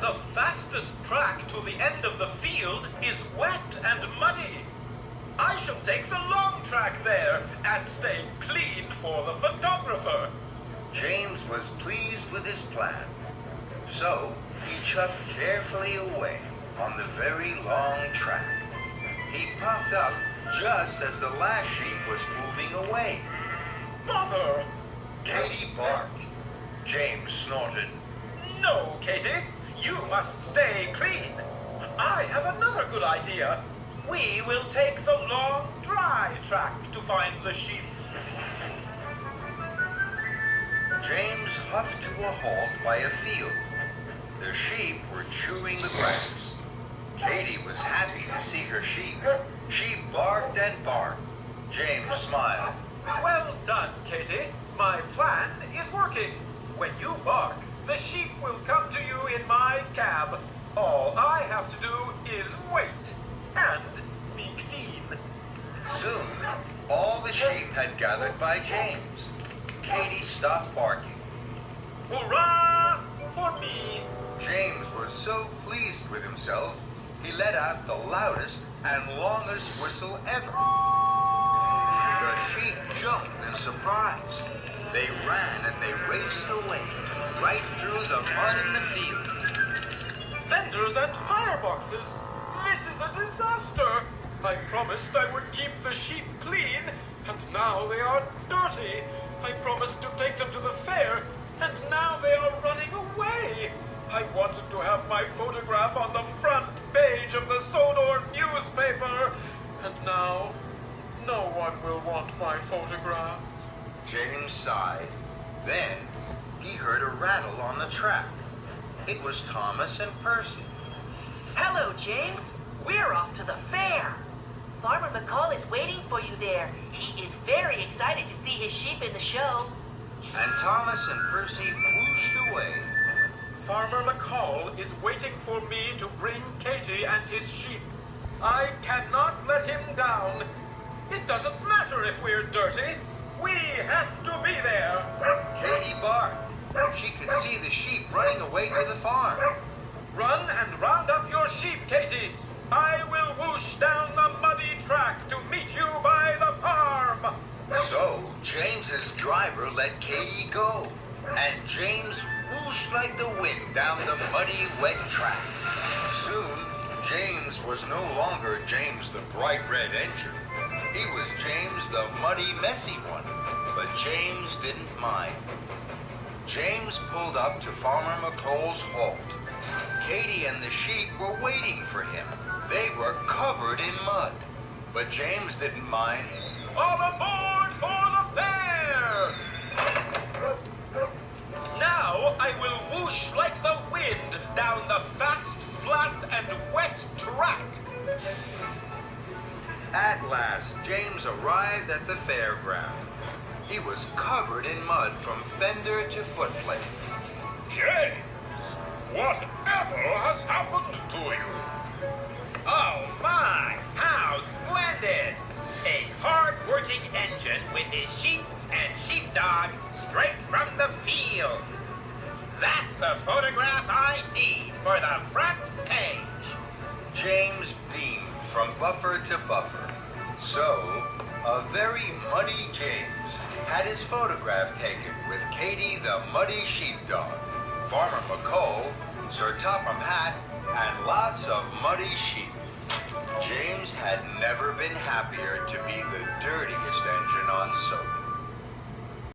The fastest track to the end of the field is wet and muddy. I shall take the long track there and stay clean for the photographer. James was pleased with his plan. So he chuffed carefully away on the very long track. He puffed up just as the last sheep was moving away. Bother! Katie barked. James snorted. No, Katie, you must stay clean. I have another good idea. We will take the long, dry track to find the sheep. James huffed to a halt by a field. The sheep were chewing the grass. Katie was happy to see her sheep. She barked and barked. James smiled. Well done, Katie. My plan is working. When you bark, the sheep will come to you in my cab. All I have to do is wait and be clean. Soon, all the sheep had gathered by James. Katie stopped barking. Hurrah for me! James was so pleased with himself, he let out the loudest and longest whistle ever. The sheep jumped in surprise. They ran and they raced away, right through the mud in the field. Vendors and fireboxes! This is a disaster! I promised I would keep the sheep clean, and now they are dirty. I promised to take them to the fair, and now they are running away. I wanted to have my photograph on the front page of the Sodor newspaper, and now no one will want my photograph. James sighed. Then he heard a rattle on the track. It was Thomas and Percy. Hello, James. We're off to the fair. Farmer McCall is waiting for you there. He is very excited to see his sheep in the show. And Thomas and Percy whooshed away. Farmer McCall is waiting for me to bring Katie and his sheep. I cannot let him down. It doesn't matter if we're dirty. We have to be there. Katie barked. She could see the sheep running away to the farm. Run and round up your sheep, Katie. I will whoosh down the muddy track to meet you by the farm. So James's driver let Katie go, and James whooshed like the wind down the muddy, wet track. Soon, James was no longer James the bright red engine. He was James the muddy, messy one. But James didn't mind. James pulled up to Farmer McColl's halt. Katie and the sheep were waiting for him. They were covered in mud. But James didn't mind. All aboard for the fair! Now I will whoosh like the wind down the fast, flat, and wet track. At last, James arrived at the fairground. He was covered in mud from fender to footplate. James, whatever has happened to you? Oh my, how splendid! A hard-working engine with his sheep and sheepdog straight from the fields. That's the photograph I need for the front page. James beamed from buffer to buffer. So, a very muddy James had his photograph taken with Katie the muddy sheepdog, Farmer McColl, Sir Topham Hatt, and lots of muddy sheep. James had never been happier to be the dirtiest engine on Sodor.